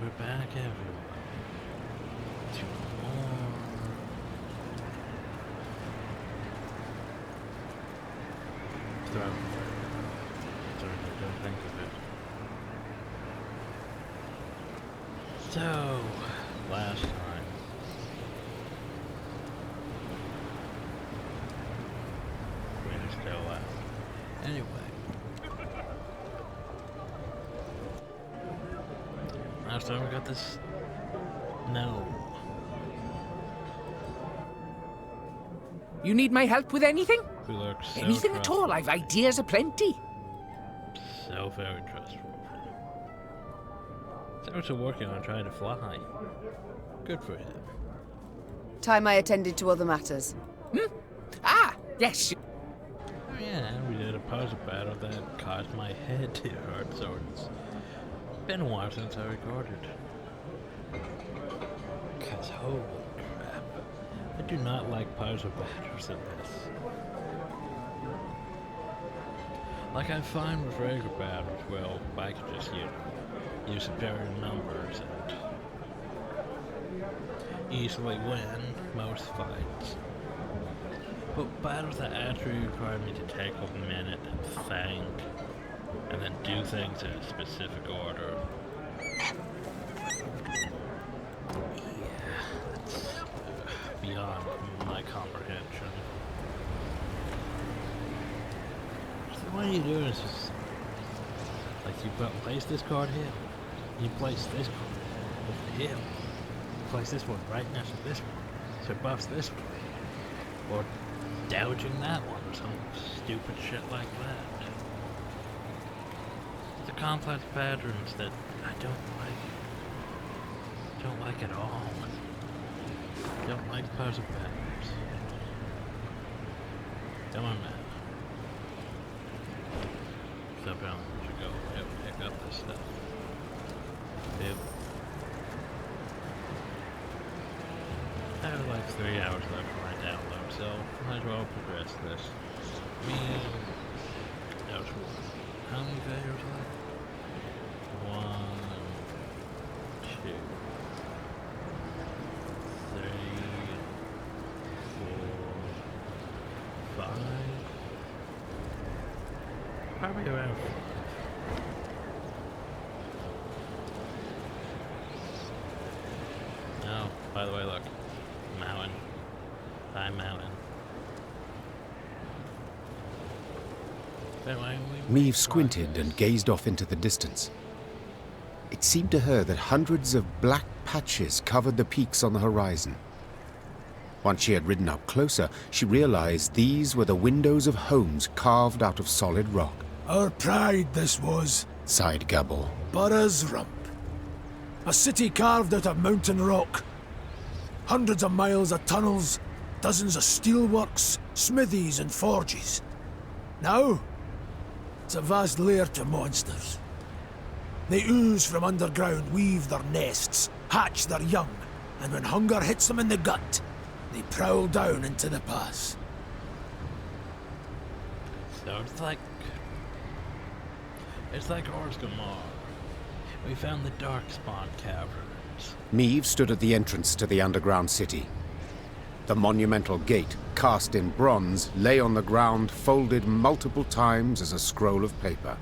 we're back, everyone. To more. Thronebreaker. Sorry, I don't think of it. So, last time. We're still left. Anyway. Last time we got this. No. You need my help with anything? We look so Anything at all? I've ideas aplenty. So very trustworthy. So also working on trying to fly. Good for him. Time I attended to other matters. Ah, yes. Oh yeah, we did a puzzle battle that caused my head to hurt, so it's been a while since I recorded. Cause holy crap, I do not like puzzle battles in this. Like I'm fine with regular battles, well, I could just, use superior numbers and easily win most fights. But battles that actually require me to take a minute and think, and then do things in a specific order. Yeah, that's beyond my comprehension. So what you do is just, like, you place this card here, you place this card over here, you place this one right next to this one, so it buffs this one, or douging that one, or some stupid shit like that. The complex patterns that I don't like. Don't like at all. Don't like puzzle patterns. Come on, man. So apparently we should go pick up this stuff. Yep. I have like 3 hours left for my download, so might as well progress this. That was cool. How many videos left? 1, 2, 3, 4, 5. Probably around 5. Oh, by the way, look. Mountain. High mountain. Maeve squinted and gazed off into the distance. It seemed to her that hundreds of black patches covered the peaks on the horizon. Once she had ridden up closer, she realized these were the windows of homes carved out of solid rock. Our pride this was, Sighed Gabor. Borough's Rump. A city carved out of mountain rock. Hundreds of miles of tunnels, dozens of steelworks, smithies and forges. Now, it's a vast lair to monsters. They ooze from underground, weave their nests, hatch their young, and when hunger hits them in the gut, they prowl down into the pass. So it's like Orgrimmar. We found the Darkspawn Caverns. Maeve stood at the entrance to the underground city. The monumental gate, cast in bronze, lay on the ground, folded multiple times as a scroll of paper.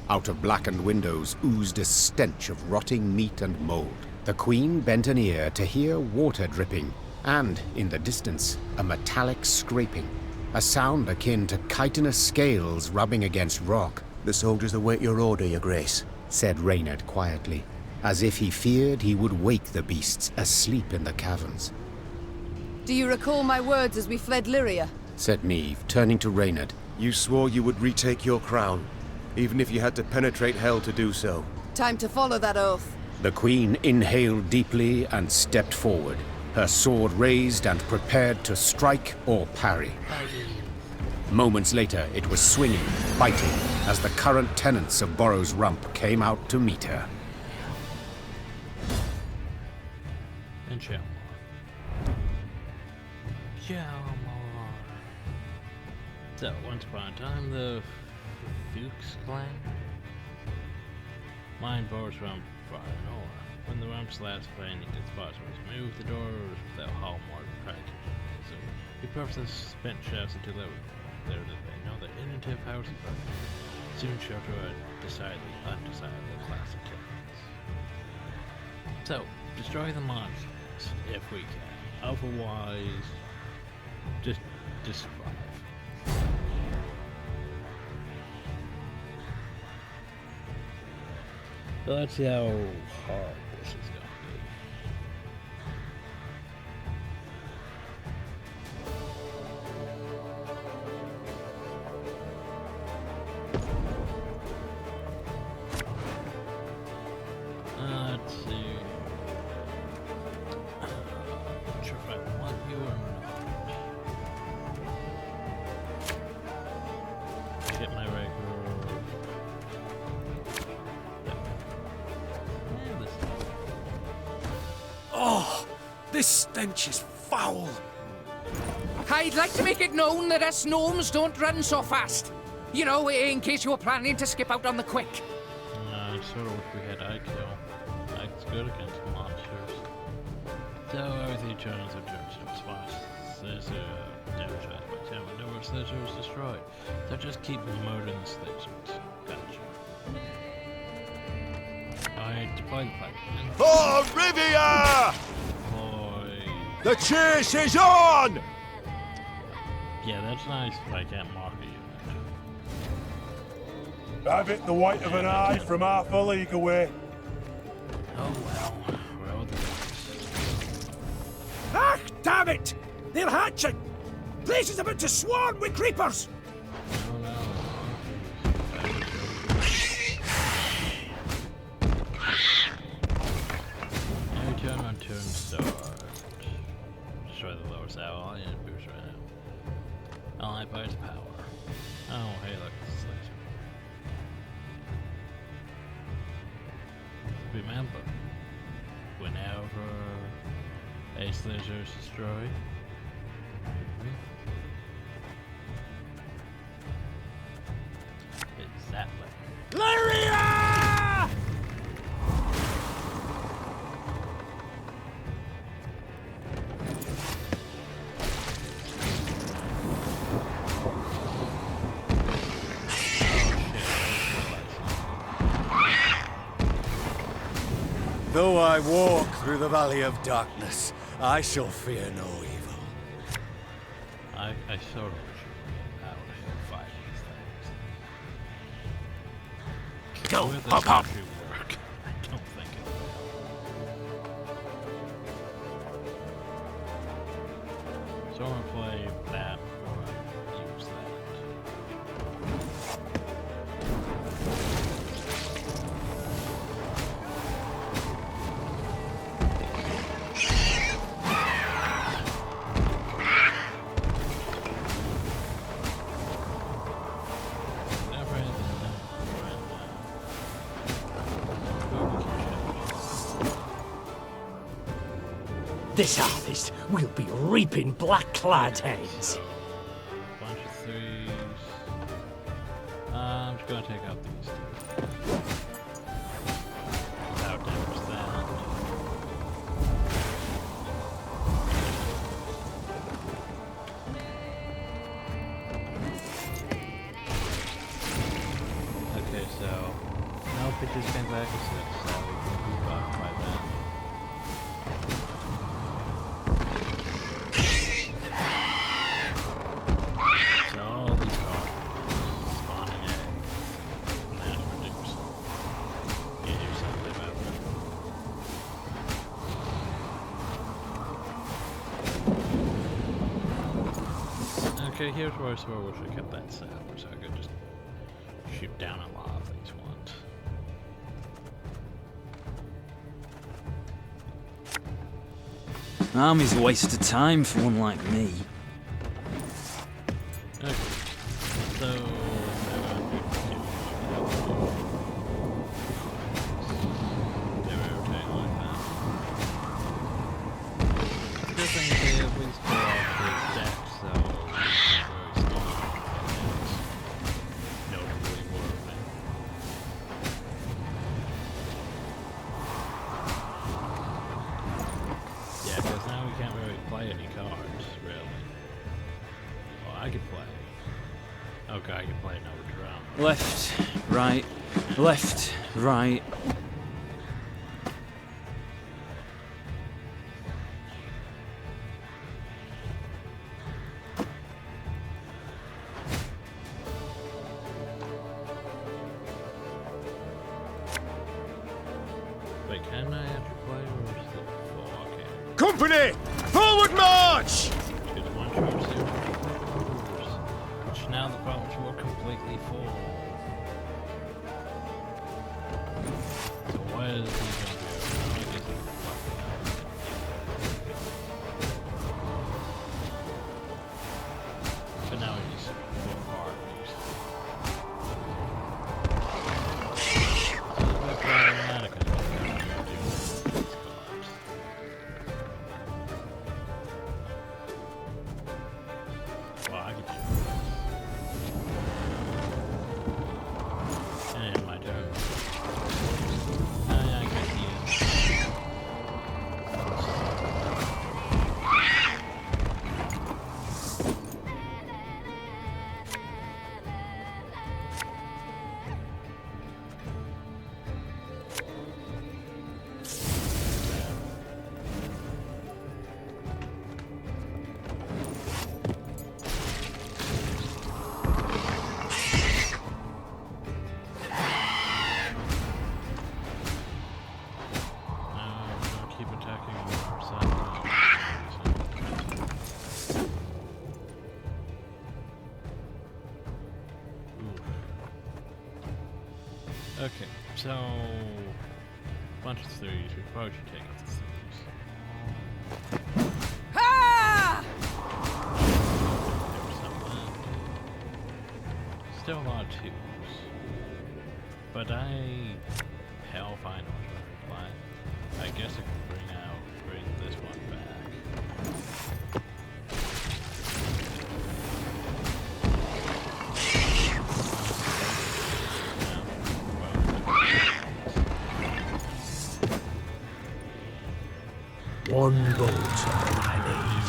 Out of blackened windows oozed a stench of rotting meat and mold. The Queen bent an ear to hear water dripping, and, in the distance, a metallic scraping, a sound akin to chitinous scales rubbing against rock. The soldiers await your order, Your Grace, said Reynard quietly, as if he feared he would wake the beasts asleep in the caverns. Do you recall my words as we fled Lyria? Said Maeve, turning to Reynard. You swore you would retake your crown, even if you had to penetrate hell to do so. Time to follow that oath. The Queen inhaled deeply and stepped forward, her sword raised and prepared to strike or parry. Moments later, it was swinging, biting, as the current tenants of Borough's Rump came out to meet her. And Shalmar. So, once upon a time, the Fuchs clan mined Borough's Rump fire and ore. When the ramp's last plane, he gets spots where he's moved the doors without hall more cracking. So he puffs his spent shafts into there that they know that innovative housing project soon show to a decidedly undesirable class of killings. So, destroy the monsters if we can. Otherwise, just survive. So let's see how hard this is going to be. Let's see. Not sure if I want you or not. Get my regular. Oh, this stench is foul. I'd like to make it known that us gnomes don't run so fast. You know, in case you were planning to skip out on the quick. I sort of wish we had IQ. Ike's good against monsters. So everything turns to spots. There's a downside by town whenever a slicer is destroyed. So just keep murdering the slicers. Gotcha. Alright, deploy the pipe. For Rivia! Deploy. The chase is on! Yeah, that's nice if I can't mark a unit. Have it the white of an eye from half a league away. Oh well, roll the dice. Ah, damn it! They're hatching! Place is about to swarm with creepers! Oh no. Every turn on turn start. Destroy the lowest ally and boost right now. Ally buys power. Oh, hey, look, this is laser. Remember, whenever a laser is destroyed, exactly. Lyria! Though I walk through the valley of darkness, I shall fear no evil. I sort of wish you were out here fighting these things. Go, With this hop, hop. country work, I don't think it will. So I'm gonna play that before I use that. Never had This harvest will be reaping black-clad heads. bunch of threes. I'm just gonna take out these two. Without damage that. Okay, so no pitches came back to 6, so we can move up by that. So all these are spawning eggs. And that's reduced. You do something about that. Okay, here's where I swear I wish I kept that set, so I could just shoot down a lot of things once. Army's a waste of time for one like me. Okay, so they're rotating like that. The good thing is they at least pull off the deck, so it's not very strong. It's notably working. Left, right, left, right. Wait, can I actually play or is it full? Okay. Company! Forward march! Choose one choice, zero choice. Which now the boats were completely full. So what is he gonna do? I guess he can fuck it up. So now he's full hard. Well, I could and my turn. Yeah, I guess he is. Keep attacking our side. Okay, so bunch of threes. We probably should take out the threes. Ah! There was some left. Still a lot of twos. But hell if I know why. I guess I can bring this one back. One bolt, I need.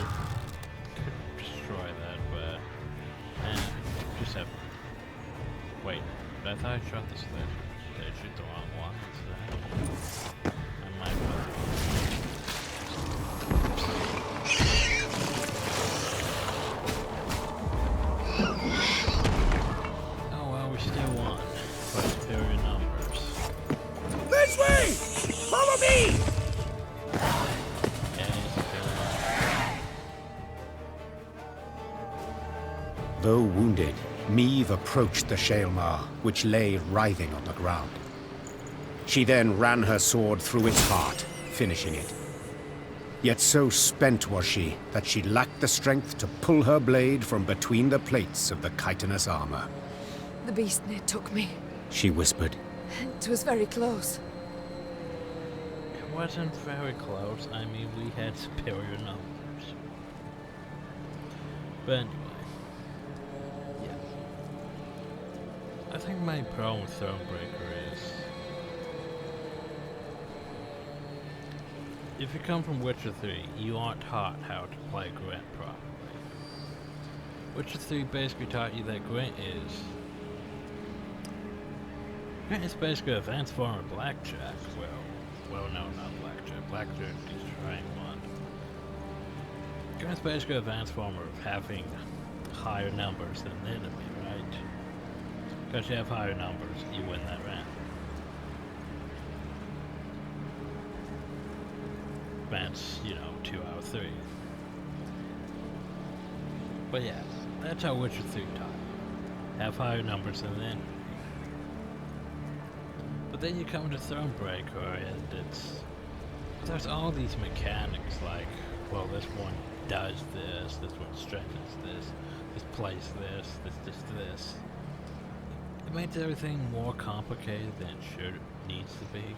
Could destroy that, but just have. Wait, but I thought I shot this thing. Did I shoot the wrong one? I might have. Oh well, we still won. By superior numbers. This way! Follow me! Yeah, superior. Though wounded, Meve approached the Shaelmar, which lay writhing on the ground. She then ran her sword through its heart, finishing it. Yet so spent was she that she lacked the strength to pull her blade from between the plates of the chitinous armor. The beast near took me. She whispered. It was very close. It wasn't very close. I mean, we had superior numbers. But anyway. Yeah. I think my problem with Thronebreaker is if you come from Witcher 3, you aren't taught how to play Gwent properly. Witcher 3 basically taught you that Gwent is basically a advanced form of blackjack. Well, no, not blackjack. Blackjack is trying one. Gwent's basically an advanced form of having higher numbers than the enemy, right? Because you have higher numbers, you win that round. That's, 2 out of 3. But yeah, that's how Witcher 3 taught. Have higher numbers than the enemy. But then you come to Thronebreaker and there's all these mechanics like, well, this one does this one strengthens this plays this. It makes everything more complicated than it needs to be.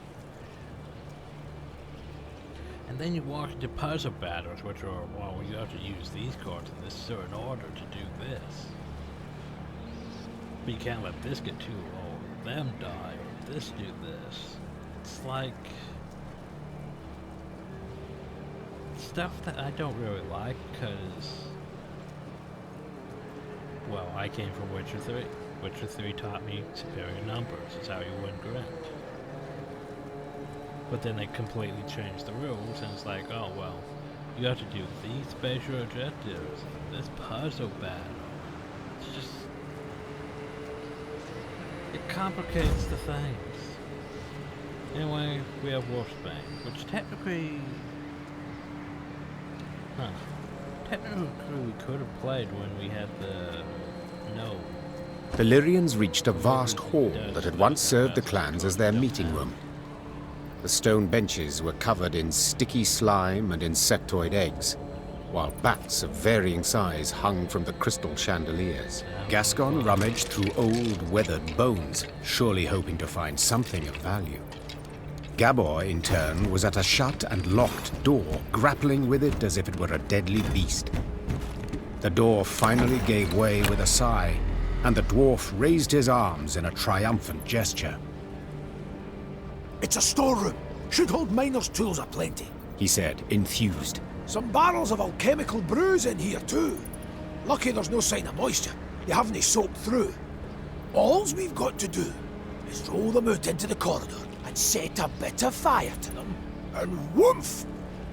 And then you walk into puzzle battles, which are, well, you have to use these cards in this certain order to do this. But you can't let this get too old, them die, or this do this. It's like stuff that I don't really like, because, well, I came from Witcher 3. Witcher 3 taught me superior numbers is how you win Gwent. But then they completely changed the rules, and it's like, oh well, you have to do these spatial objectives, this puzzle battle. It's just... it complicates the things. Anyway, we have Wolfsbane, which technically... technically we could have played when we had the... no. The Lyrians reached a vast hall that had once served the clans as their meeting room. The stone benches were covered in sticky slime and insectoid eggs, while bats of varying size hung from the crystal chandeliers. Gascon rummaged through old, weathered bones, surely hoping to find something of value. Gabor, in turn, was at a shut and locked door, grappling with it as if it were a deadly beast. The door finally gave way with a sigh, and the dwarf raised his arms in a triumphant gesture. It's a storeroom. Should hold miners' tools aplenty, He said, enthused. Some barrels of alchemical brews in here too. Lucky there's no sign of moisture. They haven't soaked through. All's we've got to do is roll them out into the corridor and set a bit of fire to them, and whoomph!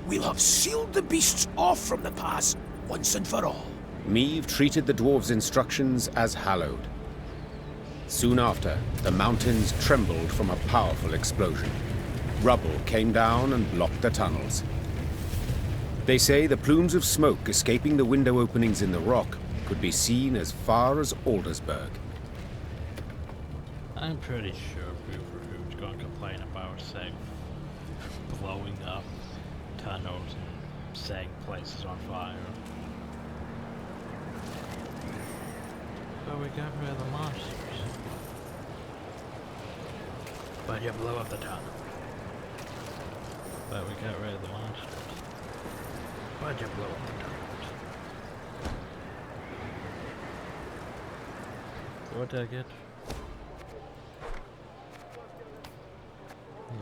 We'll have sealed the beasts off from the pass once and for all. Meve treated the dwarves' instructions as hallowed. Soon after, the mountains trembled from a powerful explosion. Rubble came down and blocked the tunnels. They say the plumes of smoke escaping the window openings in the rock could be seen as far as Aldersburg. I'm pretty sure Booferhood's gonna complain about, say, blowing up tunnels and setting places on fire. But we got rid of the monsters. But you blew up the tunnel. But we got rid of the monsters. But you blew up the tunnels. What did I get?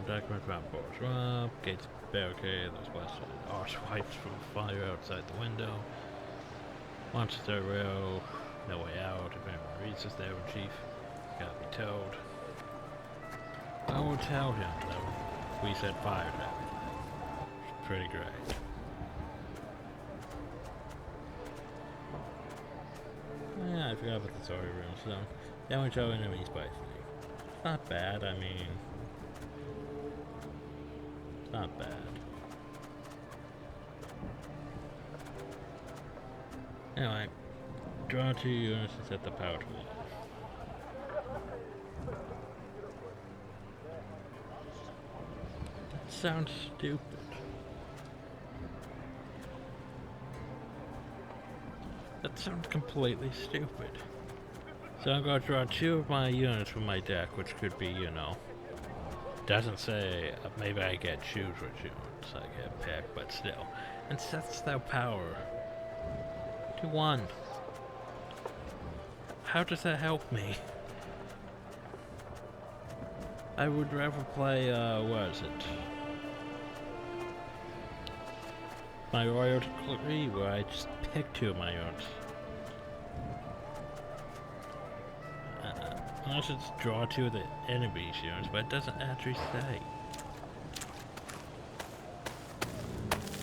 The document found force rob, gates barricade, there's west side. Arse wipes from fire outside the window. Monster rail, no way out. If anyone reads us there, Chief, gotta be told. I will tell him that we set fire to everything. It's pretty great. Yeah, I forgot about the story room, so don't show enemies by 3. It's not bad, I mean, it's not bad. Anyway, draw 2 units and set the power to 1. That sounds stupid. That sounds completely stupid. So I'm going to draw 2 of my units from my deck, which could be, you know, doesn't say, maybe I get choose which units I get picked, but still. And sets their power to 1. How does that help me? I would rather play, what is it? My Royal Decree, where I just pick 2 of my units. Unless it's draw 2 of the enemy's units, but it doesn't actually say.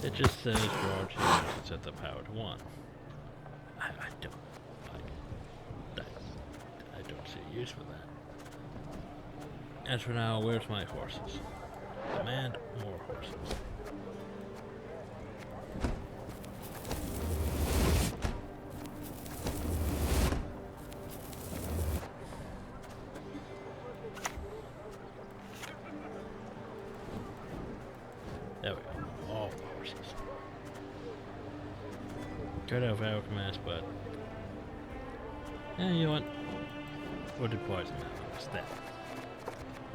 It just says draw 2 units and set the power to 1. I don't see a use for that. As for now, where's my horses? Demand more horses. There we go. All the horses. Could have alchemist, but you know what? We'll deploy some alchemist then.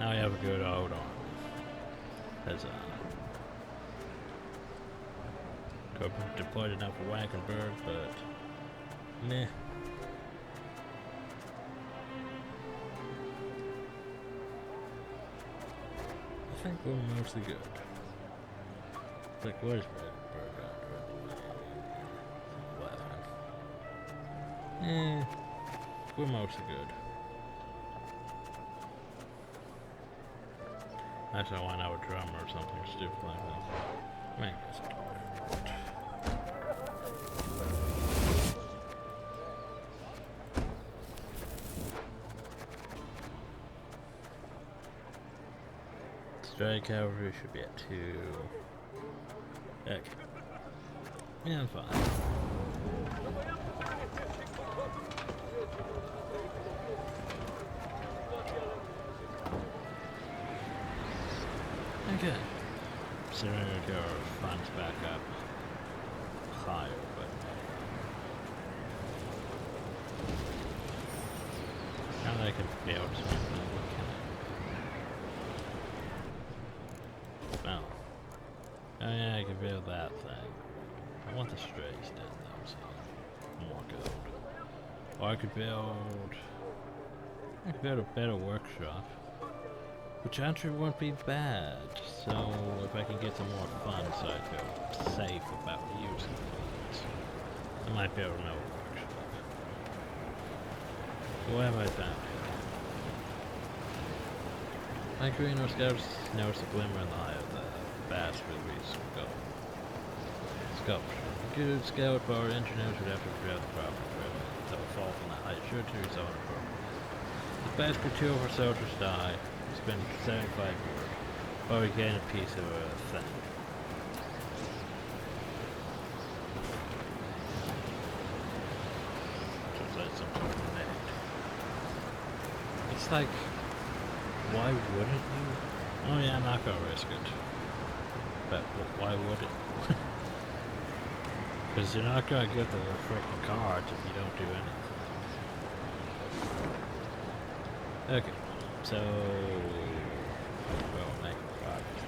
Now we have a good old army. There's could have deployed enough for Wackenberg, but meh. I think we're mostly good. Like, what is Wackenberg under? 11. We're mostly good. Actually, why not a drummer or something stupid like that? Man, it's Strike cavalry should be at 2. Okay. Yeah, I'm fine. Okay. Considering your funds back up higher, but now that I can build something, what can I? Well, oh yeah, I can build that thing. I want the strays done though, so more gold. Or I could build a better workshop. Which actually won't be bad, so if I can get some more funds so I feel safe about using funds, I might be able to know a workshop. So what have I found here? My greenhouse scouts noticed a glimmer in the eye of the vast release sculpture. A good scout or engineers would have to prepare the proper equipment that will fall from the height, sure to result in progress. The best crew of our soldiers die. Spend 75 years, or we gain a piece of a thing. So that's some sort of net. It's like, why wouldn't you? Oh yeah, I'm not gonna risk it. But why would it? Because you're not gonna get the freaking cards if you don't do anything. Okay. So, we'll make progress.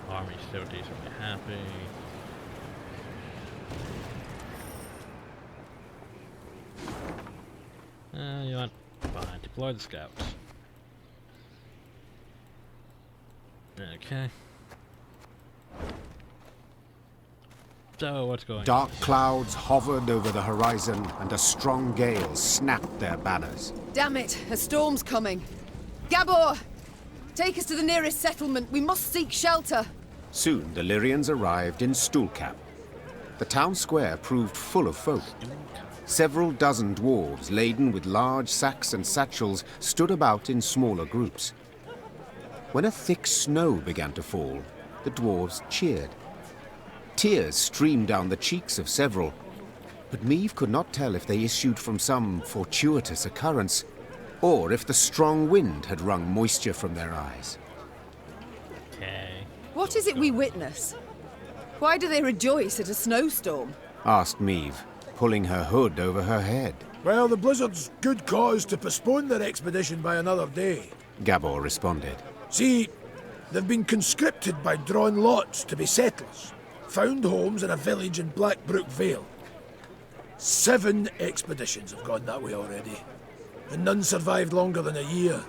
Army's still decently happy. You know what? Fine. Deploy the scouts. Okay. So, what's going on? Dark clouds hovered over the horizon, and a strong gale snapped their banners. Damn it, a storm's coming. Gabor! Take us to the nearest settlement. We must seek shelter. Soon the Lyrians arrived in Stuhlkamp. The town square proved full of folk. Several dozen dwarves, laden with large sacks and satchels, stood about in smaller groups. When a thick snow began to fall, the dwarves cheered. Tears streamed down the cheeks of several, but Meve could not tell if they issued from some fortuitous occurrence, or if the strong wind had wrung moisture from their eyes. Okay. What is it we witness? Why do they rejoice at a snowstorm? Asked Meve, pulling her hood over her head. Well, the Blizzard's good cause to postpone their expedition by another day. Gabor responded. See, they've been conscripted by drawn lots to be settlers. Found homes in a village in Blackbrook Vale. 7 expeditions have gone that way already, and none survived longer than a year.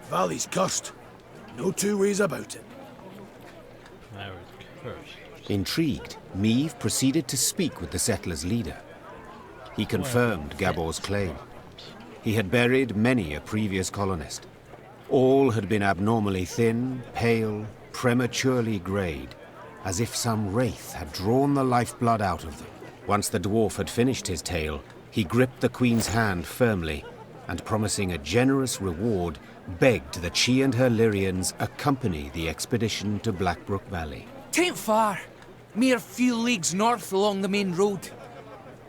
Valley's cursed. No two ways about it. I was cursed. Intrigued, Meve proceeded to speak with the settlers' leader. He confirmed Gabor's claim. He had buried many a previous colonist. All had been abnormally thin, pale, prematurely greyed, as if some wraith had drawn the lifeblood out of them. Once the dwarf had finished his tale, he gripped the Queen's hand firmly, and promising a generous reward, begged that she and her Lyrians accompany the expedition to Blackbrook Valley. Tain't far. Mere few leagues north along the main road.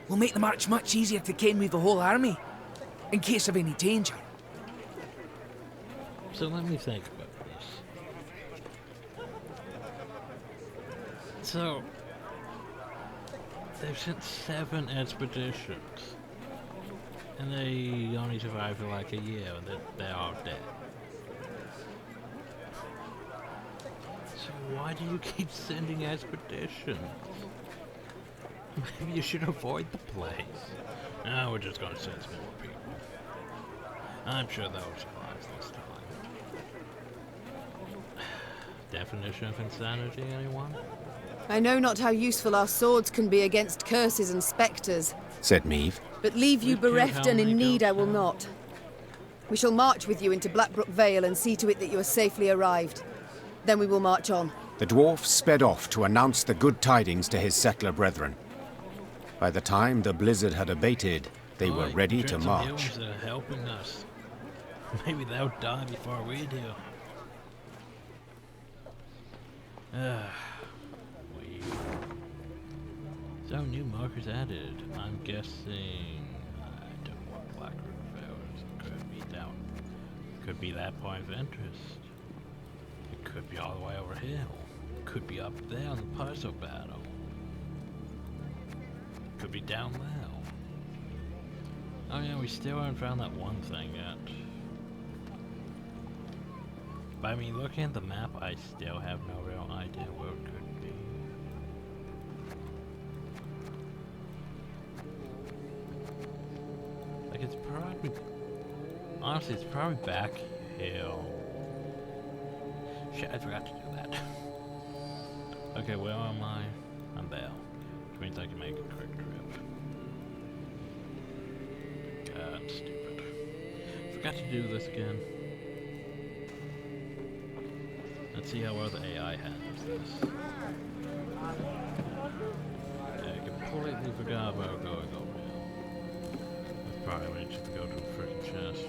We'll make the march much easier to ken with the whole army, in case of any danger. So let me think about this. So, they've sent 7 expeditions, and they only survived for like a year, and they're all dead. So why do you keep sending expeditions? Maybe you should avoid the place. No, we're just gonna send some more people. I'm sure they'll survive this time. Definition of insanity, anyone? I know not how useful our swords can be against curses and spectres, Said Meve. But leave you We've killed bereft how and in many need I goats will now? not. We shall march with you into Blackbrook Vale and see to it that you are safely arrived. Then we will march on. The dwarf sped off to announce the good tidings to his settler brethren. By the time the blizzard had abated, they were Right, ready to join some march. humans that are helping us. Maybe they'll die before we do. We. So new markers added. I'm guessing. I don't know what Blackbrook Vale is. It could be down. Could be that point of interest. It could be all the way over here. Could be up there on the puzzle battle. Could be down there. Oh yeah, we still haven't found that one thing yet. But I mean, looking at the map, I still have no real idea where it could be. Like, it's probably... Honestly, it's probably back here. Shit, I forgot to do that. Okay, where am I? I'm there. Which means I can make a quick trip. God, stupid. Forgot to do this again. Let's see how well the AI handles this. Yeah, I completely forgot about going over here. That's probably when you just go to a freaking chest.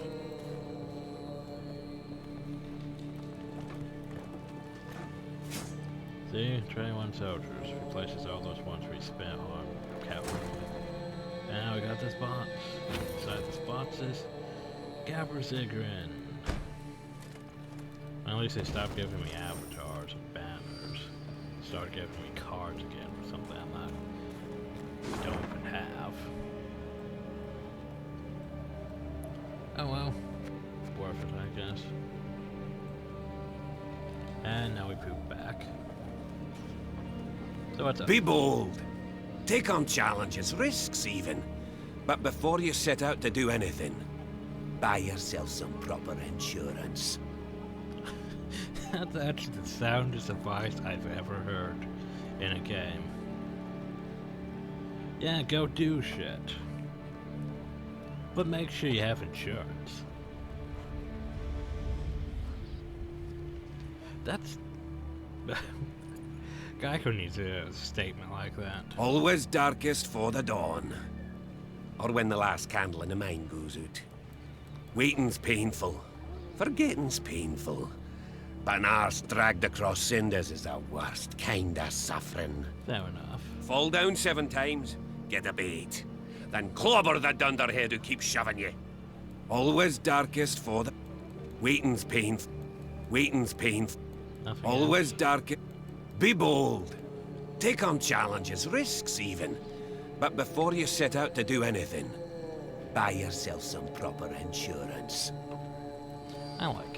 See, 21 soldiers replaces all those ones we spent on cavalry. And now we got this box. Inside this box is Gabberzigrin. At least they stopped giving me avatars and banners. Started giving me cards again for something I don't even have. Oh well. Worth it, I guess. And now we poop back. So what's up? Be bold. Take on challenges, risks even. But before you set out to do anything, buy yourself some proper insurance. That's actually the soundest advice I've ever heard in a game. Yeah, go do shit. But make sure you have insurance. That's... Geico needs a statement like that. Always darkest for the dawn. Or when the last candle in the mine goes out. Waiting's painful. Forgetting's painful. But an arse dragged across cinders is the worst kind of suffering. Fair enough. Fall down 7 times, get a bait. Then clobber the dunderhead who keeps shoving you. Always darkest for the... Waiting's painful. Waiting's painful. Nothing Always else. darkest... Be bold. Take on challenges, risks even. But before you set out to do anything, buy yourself some proper insurance. I like it.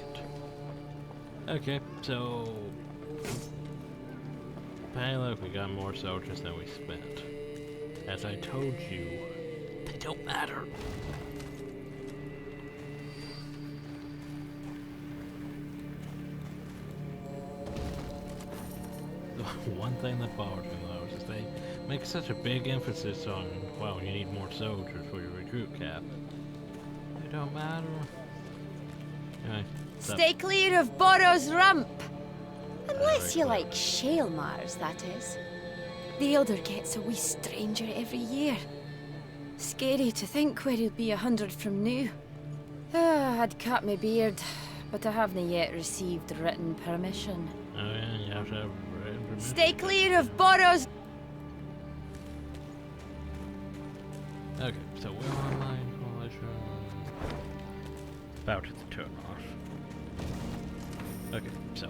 Okay, so... Hey look, we got more soldiers than we spent. As I told you, they don't matter. The one thing that bothers me though is they make such a big emphasis on, well, you need more soldiers for your recruit cap. They don't matter. Anyway, so- Stay clear of Borrow's Rump! Unless very you clever. like shale Mars, that is. The Elder gets a wee stranger every year. Scary to think where he'll be 100 from now. I'd cut my beard, but I haven't yet received written permission. Oh yeah, you have to have written permission. Stay clear of Borrow's... Okay, so where am I? About to turn off. Okay, so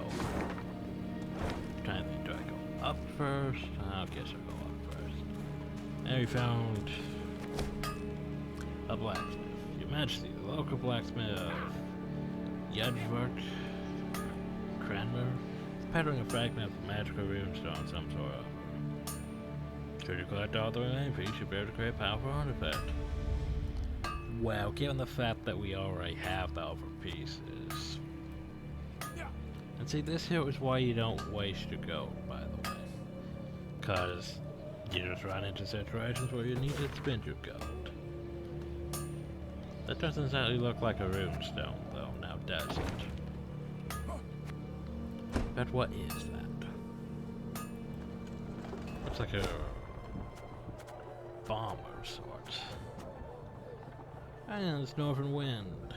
trying to think, do I go up first? I guess I'll go up first. And we found a blacksmith. Your Majesty, the local blacksmith of Yudgvark Cranmer is peddling a fragment of magical runestone of some sort. Should you collect all the remaining pieces, you'll be able to create a powerful artifact. Well, given the fact that we already have the other pieces. And see, this here is why you don't waste your gold, by the way. Because you just run into situations where you need to spend your gold. That doesn't exactly look like a runestone, though, now does it? But what is that? Looks like a bomb of sorts. And it's Northern Wind.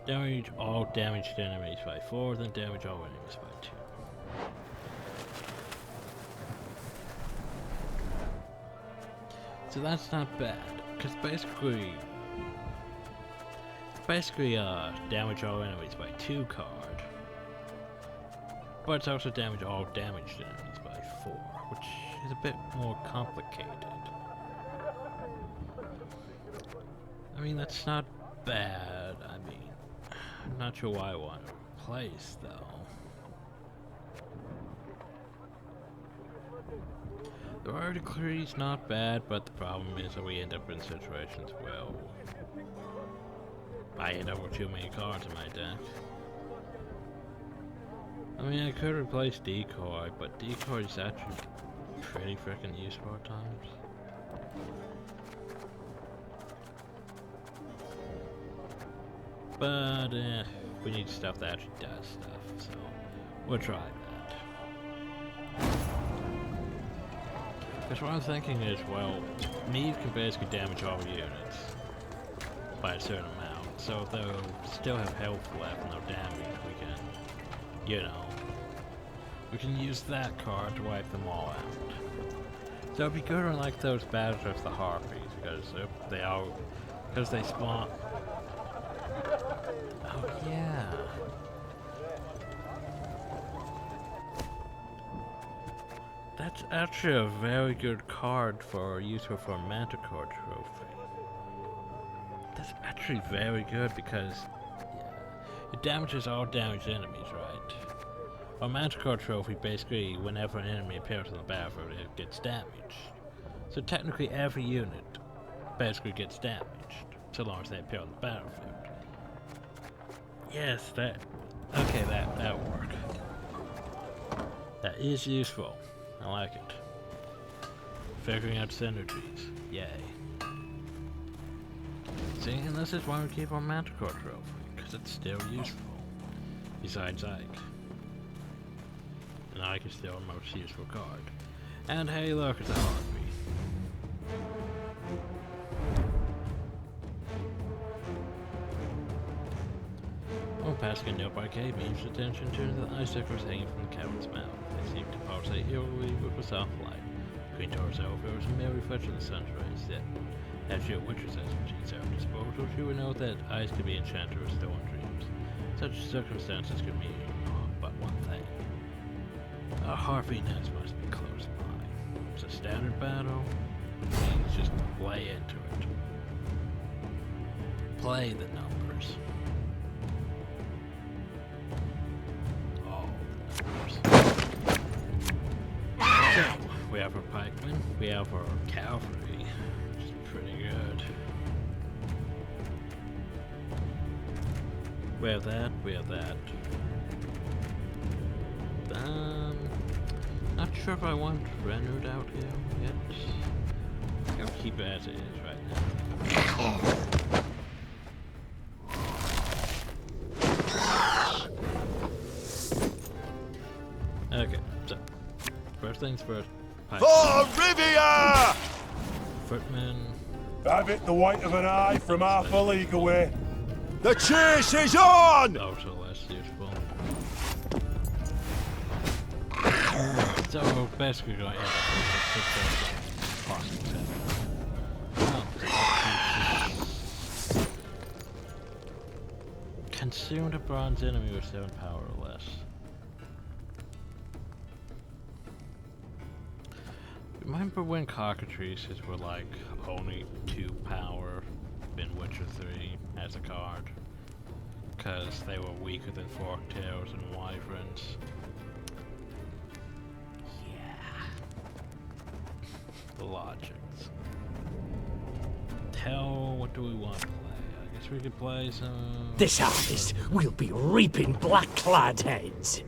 Damage all damaged enemies by 4, then damage all enemies by 2. So that's not bad, because basically damage all enemies by 2 card. But it's also damage all damaged enemies by 4, which is a bit more complicated. I mean, that's not bad. I mean, I'm not sure why I want to replace, though. The rare decree's not bad, but the problem is that we end up in situations where I end up with too many cards in my deck. I mean, I could replace Decoy, but Decoy is actually pretty freaking useful at times. But we need stuff that actually does stuff, so we'll try that. Because what I'm thinking is, well, Meave can basically damage all units by a certain amount, so if they'll still have health left and no damage, we can, you know, we can use that card to wipe them all out. So it'd be good on like those battles with the Harpies, because they spawn. Oh yeah. That's actually a very good card for useful for a Manticore trophy. That's actually very good because it damages all damaged enemies, right? A Manticore trophy, basically, whenever an enemy appears on the battlefield, it gets damaged. So technically every unit basically gets damaged, so long as they appear on the battlefield. Yes, that'll work. That is useful. I like it. Figuring out synergies. Yay. See, and this is why we keep our Manticore trophy, because it's still useful. Besides Ike. And Ike is still our most useful card. And hey, look, it's a Harpy. Passing a nearby cave means attention to the icicles hanging from the cavern's mouth. They seem to pulsate eerily with a soft light. Between Taurus Elvers and merry reflection of the sun's rays that, as your witcher's expertise at her disposal, she would know that eyes can be enchanted with stolen dreams. Such circumstances could mean but one thing. A Harpy nest must be close by. It's a standard battle, which means just play into it. Play the numbers. So, we have our pikemen, we have our cavalry, which is pretty good. We have that, we have that. Not sure if I want Renard out here yet. I'll keep it as it is right now. Okay, so first things first. For Rivia! Footmen. Have it the white of an eye from half a league away. The chase is on! Also less useful. So basically going to end up with consumed a bronze enemy with 7 power or less. Remember when cockatrices were like only 2 power in Witcher 3 as a card? Because they were weaker than Forktails and Wyverns. Yeah. The logics. What do we want to play? I guess we could play some... This harvest will be reaping black-clad heads.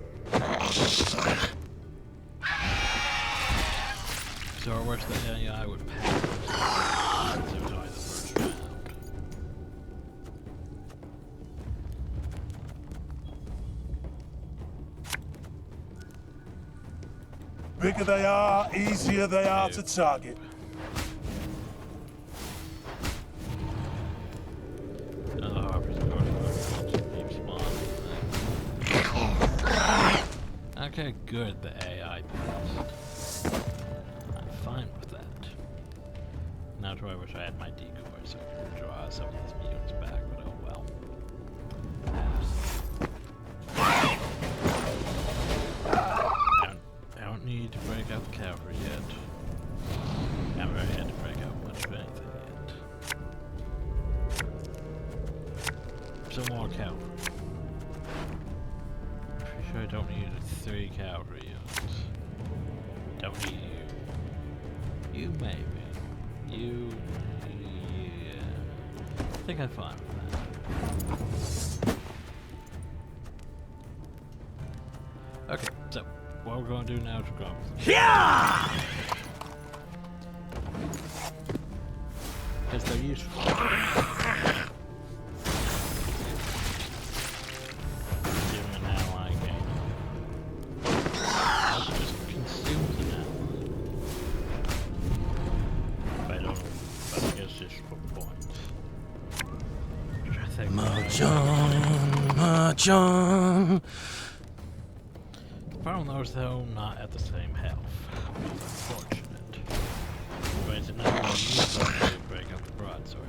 So what's the AI with powers? So it's only the first round. Bigger they are, easier they are to target. Okay, good, the AI passed. I'm fine with that. Now do I wish I had my decoy so I could draw some of these mutants back, but oh well. I don't need to break out the cavalry yet. I haven't really had to break out much of anything yet. Some more cavalry. Pretty sure I don't need 3 cavalry units. Don't need you. You maybe. You... yeah. I think I'm fine with that. Okay, so what we're going to do now is we're going to... Yeah! Because they're useful. John. Problem those though not at the same health. Unfortunate. But it's another one use to break up the broadsword.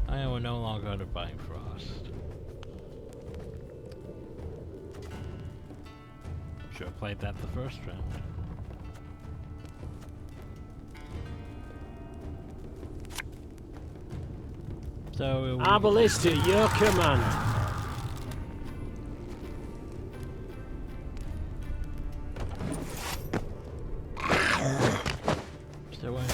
I am no longer under Bifrost. Should have played that the first round. So Arbalest to your command. So wait.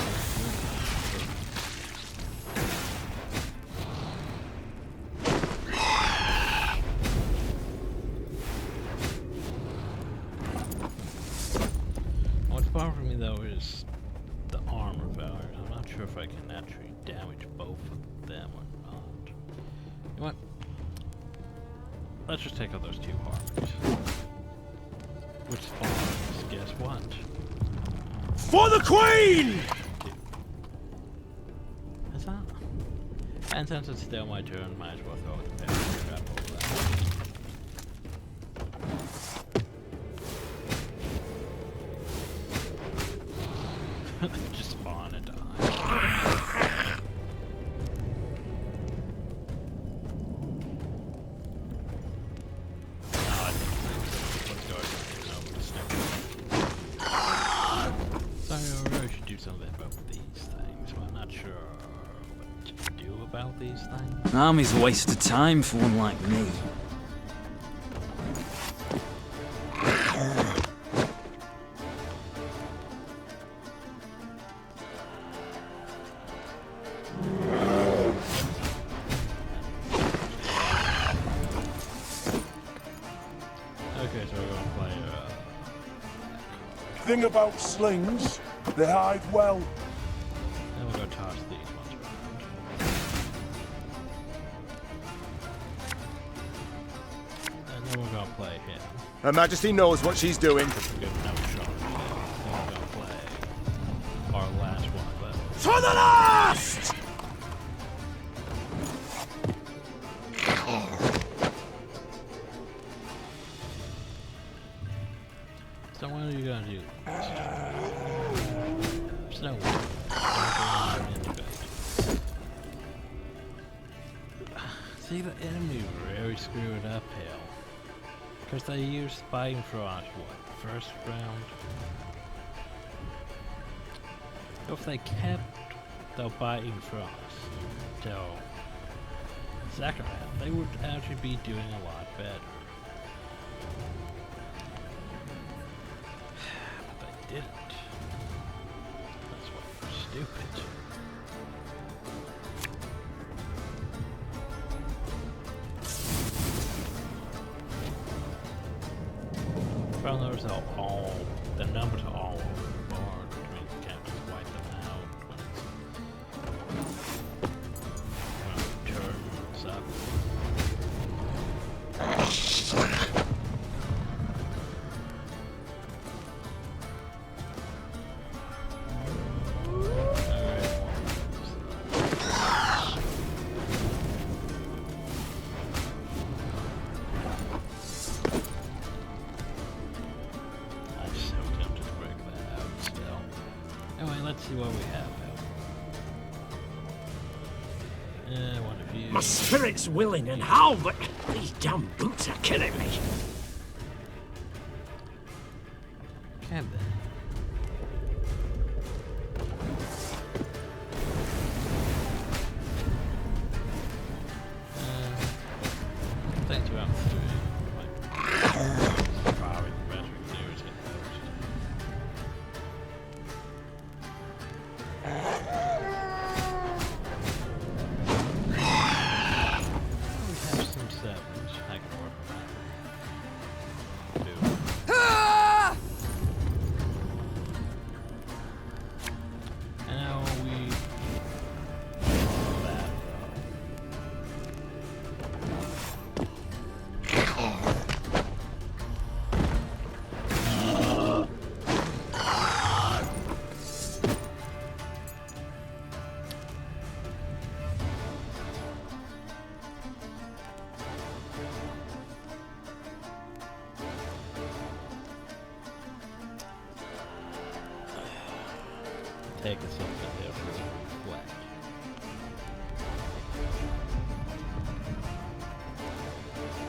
What's bothering me though is the armor value. I'm not sure if I can actually damage both of them or not. You know what? Let's just take out those 2 armors. Which spawns, guess what? For the Queen! Is that? And since it's still my turn, might as well throw it the pepper trap over that. Just spawn and die. Something about these things, but I'm not sure what to do about these things. Army's a waste of time for one like me. Okay, so we're gonna play Thing about slings, they hide well. then we're gonna toss these ones around. And then we're gonna play him. Her Majesty knows what she's doing. We're gonna no charge. Then we're gonna play our last one left. To the last! So what are you gonna do? Snow. See, the enemy really screwed up here. Because they used Spine Frost, what, first round? If they kept the Biting Frost till second round, they would actually be doing a lot better. But they didn't. That's why they're stupid. Well, there's all the numbers are all over the board, which means you can't just wipe them out when it turns up. Anyway, let's see what we have now. One of you. My spirit's willing and how, but these damn boots are killing me. Can they? Thanks for probably the best we can do is get those. We have some sevens. I can work with that. And now we that take us up to there for the flag.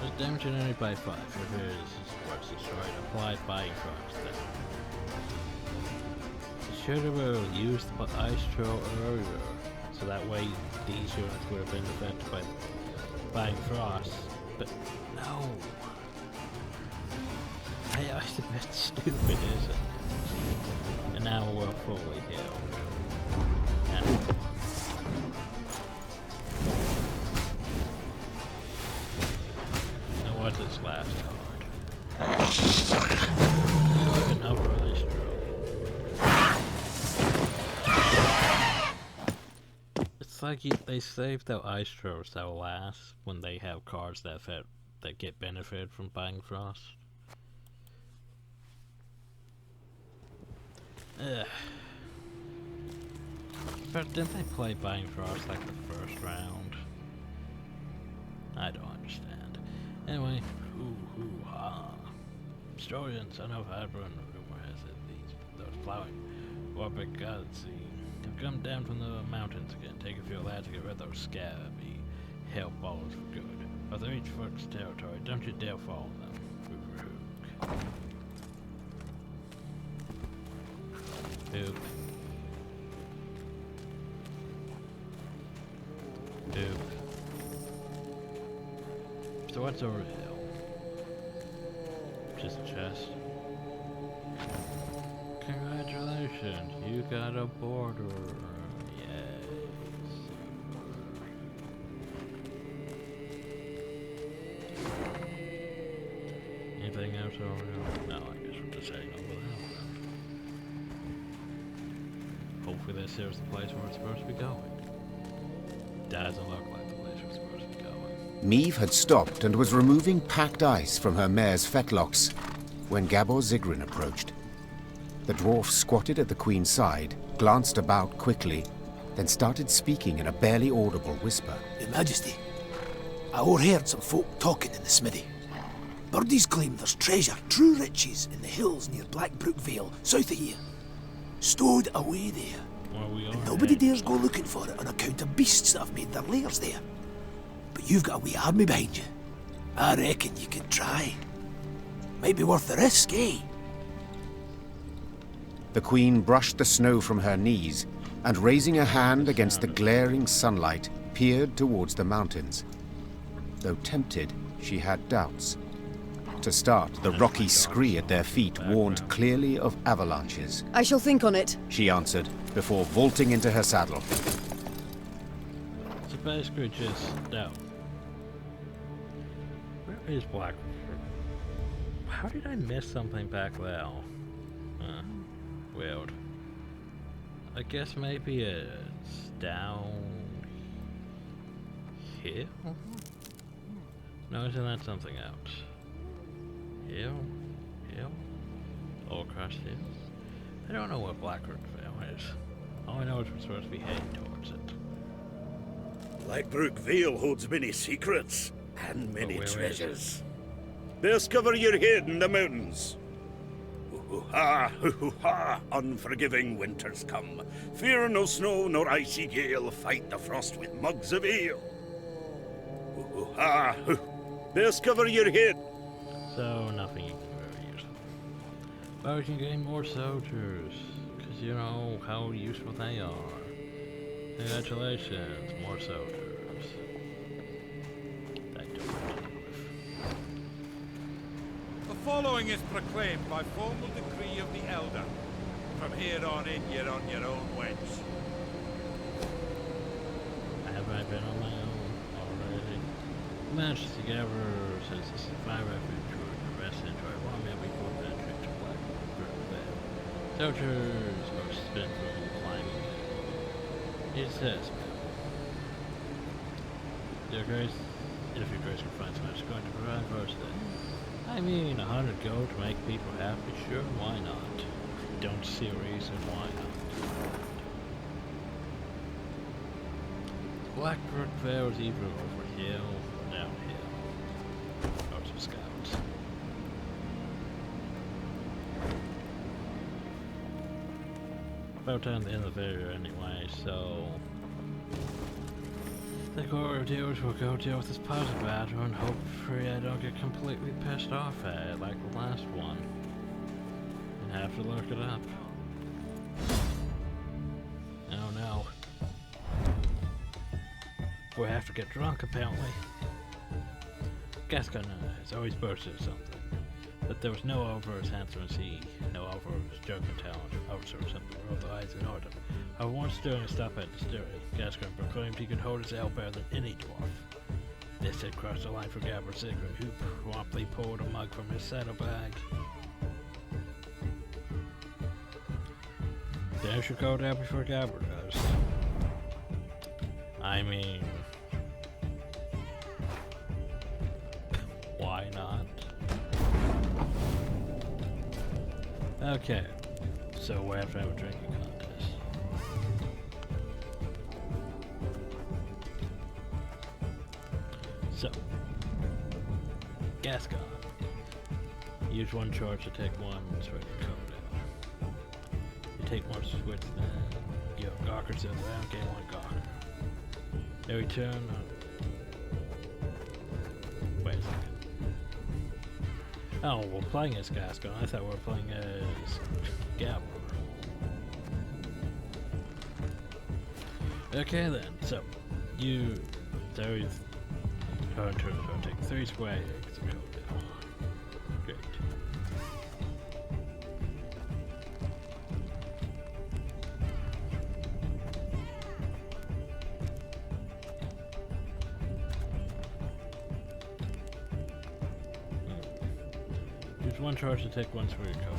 This damage generated by 5. If it is what's destroyed, apply buying crops then. Should have used the ice troll earlier, so that way these units would have been affected by buying frost. But no. It's a bit stupid, isn't it? And now we're fully healed. And now what's this last card? Another ice troll. It's like they saved their ice trolls that will last when they have cards that get benefit from buying frost. Ugh. But didn't they play Buying Frost like the first round? I don't understand. Anyway, hoo-hoo-ha. Historian, son of Hadron, rumor has it those flowing orbit gods have come down from the mountains again. Take a few lads to get rid of those scabby hell balls for good. But they reach Foot's territory, don't you dare follow them. Poop. Poop. So what's over the hill? Just a chest. Congratulations, you got a border. Yes. Anything else over here? No, I guess we're just heading over the hill. Hopefully this here's the place where it's supposed to be going. Doesn't look like the place we're supposed to be going. Meve had stopped and was removing packed ice from her mare's fetlocks when Gabor Zigrin approached. The dwarf squatted at the Queen's side, glanced about quickly, then started speaking in a barely audible whisper. Your Majesty, I overheard some folk talking in the smithy. Birdies claim there's treasure, true riches, in the hills near Blackbrook Vale, south of here. Stowed away there. And nobody dares go looking for it on account of beasts that have made their lairs there. But you've got a wee army behind you. I reckon you could try. Might be worth the risk, eh? The Queen brushed the snow from her knees and, raising a hand against the glaring sunlight, peered towards the mountains. Though tempted, she had doubts. To start, the rocky scree at their feet warned clearly of avalanches. I shall think on it, she answered, before vaulting into her saddle. So basically just doubt. Where is Black? How did I miss something back there? Weird. I guess maybe it's down here? No, isn't that something else? Hill? All across hills? I don't know what Blackroot Vale is. All I know is we're supposed to be heading towards it. Blackbrook Vale holds many secrets and many treasures. Discover your head in the mountains. Hoo-ha, hoo-ha, unforgiving winter's come. Fear no snow nor icy gale, fight the frost with mugs of ale. Hoo-ha, hoo. Discover your head. So, nothing you can really use. But we can gain more soldiers, because you know how useful they are. Congratulations, more soldiers. The following is proclaimed by formal decree of the Elder. From here on in, you're on your own, wench. Have I been on my own already? Majesty Gaver says this is my refuge for the rest enjoy one meal before venturing to Black Bed. Soldiers are spent from climbing. It says, Dear Grace, if your Grace can find so much going to provide for us today. I mean, 100 gold to make people happy, sure, why not? Don't see a reason why not. Blackbrook Fair was either over hill or downhill. Or some scouts. About time to end the video anyway, so the core dealers will go deal with this puzzle battle and hopefully I don't get completely pissed off at it like the last one. And have to look it up. Oh no. We have to get drunk apparently. Gascon has always boasted something. But there was no over as handsome as he, no over as joking talent, outsourced up the world eyes and order. I once during a stop at the distillery, Gascon proclaimed he could hold his ale better than any dwarf. This had crossed the line for Gabber's secret, who promptly pulled a mug from his saddlebag. Then I should go down before Gabber does. I mean, why not? Okay, so we have to have a drinking contest. So, Gascon. Use one charge to take one switch code out. You take more switch than Gawker says, I don't gain one Gawker. Every turn. Wait a second. Oh, we're playing as Gascon. I thought we were playing as Gabber. Okay then, so you turn to take 3 square eggs and go down. Great. Use one charge to take one sword code.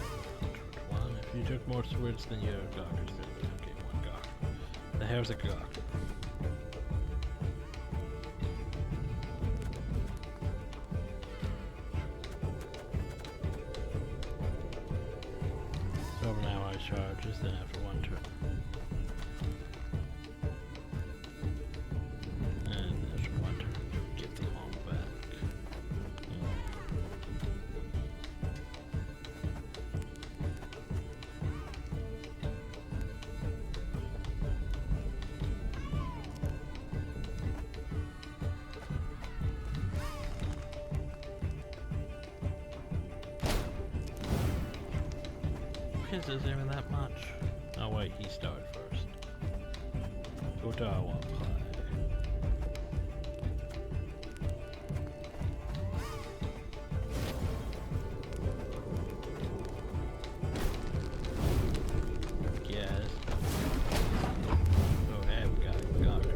One. If you took more swords than your Gawker's fiddler, okay, one Gawker. The hair's a Gawker. So over now I charges, then after one turn. And after one turn, get them all back. Is even that much? Oh wait, he started first. What do I want to play? Yes. Oh, hey, we got Gawker.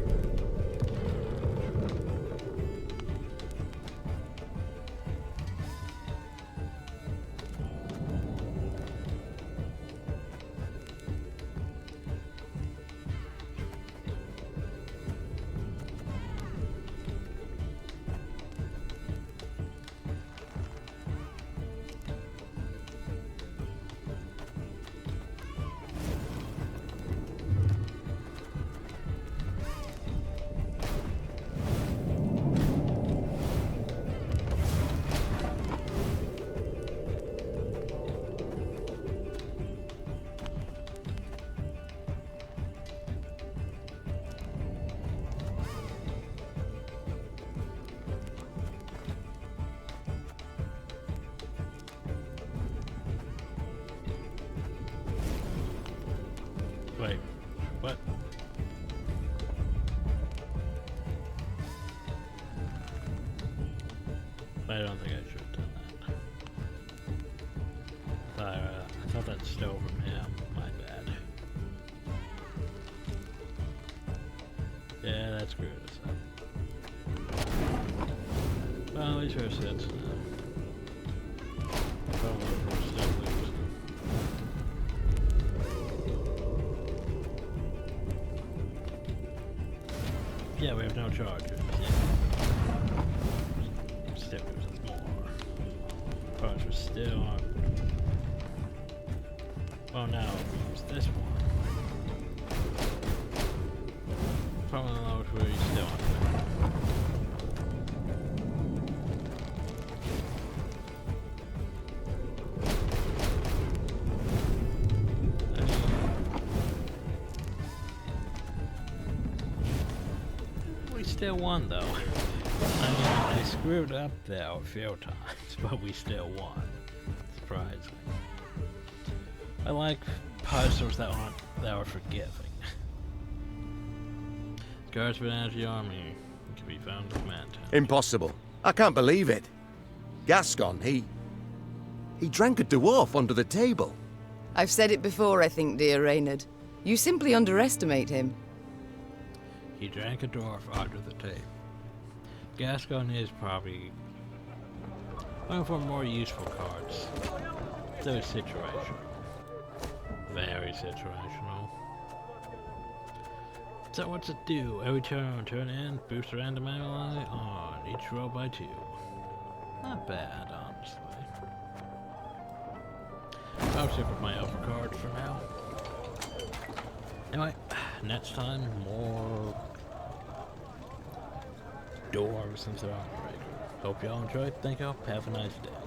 What? I don't think I should have done that. I thought that stole from him. My bad. Yeah, that screwed us up. Well, at least we're set. Probably we're still losing. Yeah, we have no charges. Still losing more. Parts are still on. Oh, now use this one. Probably not where he's still on. We still won though. I mean, I screwed up there a few times, but we still won. Surprisingly. I like puzzles that are forgiving. Guardsman out of the army can be found in command. Impossible. I can't believe it. Gascon, he drank a dwarf under the table. I've said it before, I think, dear Reynard. You simply underestimate him. He drank a dwarf under the table. Gascon is probably one for more useful cards. Though situational. Very situational. So what's it do? Every turn in, boost random ally on each roll by 2. Not bad, honestly. I'll stick with my upper card for now. Anyway, next time, more dwarves and Thronebreaker. Hope y'all enjoyed. Thank y'all. Have a nice day.